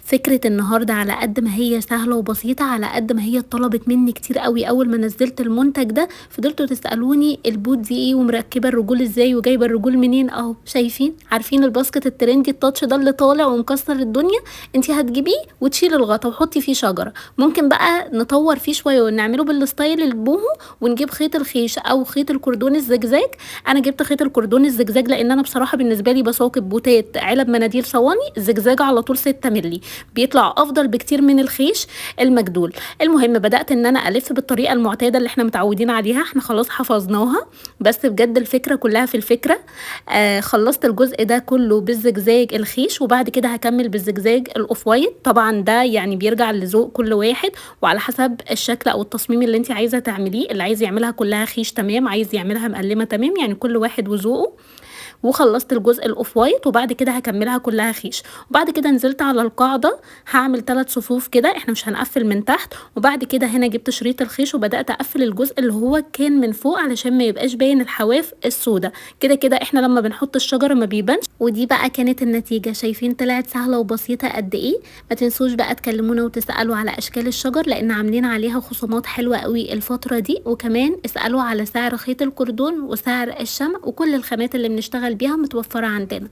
فكرة النهاردة على قد ما هي سهلة وبسيطة، على قد ما هي اتطلبت مني كتير أوي أول ما نزّلت المنتج ده، فضلتوا تسألوني البوت دي إيه ومركّبة الرجول إزاي وجايبة الرجول منين، أهو شايفين؟ عارفين الباسكت الترندي التاتش ده اللي طالع ومكسّر الدنيا، أنتِ هتجيبيه وتشيلي الغطا وحطّي فيه شجرة، ممكن بقى نطوّر فيه شوية ونعمله بالستايل البوهو ونجيب خيط الخيش أو خيط الكردون الزجزاج. أنا جِبت خيط الكردون الزجزاج لإن أنا بصراحة بالنسبة لي باساقط بوتات، علب مناديل صواني، الزجزاج على طول 6 مللي. بيطلع أفضل بكتير من الخيش المجدول. المهم بدأت إن أنا ألِف بالطريقة المعتادة اللي إحنا متعودين عليها، إحنا خلاص حفظناها، بس بجد الفكرة كلّها في الفكرة. خلّصت الجزء ده كلّه بالزجزاج الخيش، وبعد كده هاكمّل بالزجزاج الoff white. طبعًا ده يعني بيرجع لذوق كل واحد، وعلى حسب الشكل أو التصميم اللي أنتِ عايزة تعمليه، اللي عايز يعملها كلّها خيش تمام، عايز يعملها مقلّمة تمام، يعني كل واحد وذوقه. وخلّصت الجزء الoff white وبعد كده هاكمّلها كلّها خيش، وبعد كده نزلت على القاعدة هاعمل 3 صفوف كده، إحنا مش هنقفّل من تحت، وبعد كده هنا جِبت شريط الخيش وبدأت أقفّل الجزء اللي هو كان من فوق علشان ما يبقاش باين الحواف السودا، كده إحنا لمّا بنحط الشجرة ما بيبانش. ودي بقى كانت النتيجة، شايفين طلعت سهلة وبسيطة قد إيه؟ ما تنسوش بقى تكلمونا وتسألوا على أشكال الشجر لإن عاملين عليها خصومات حلوة أوي الفترة دي، وكمان اسألوا على سعر خيط الكردون وسعر الشمع وكل الخامات اللي بنشتغل بيها متوفرة عندنا.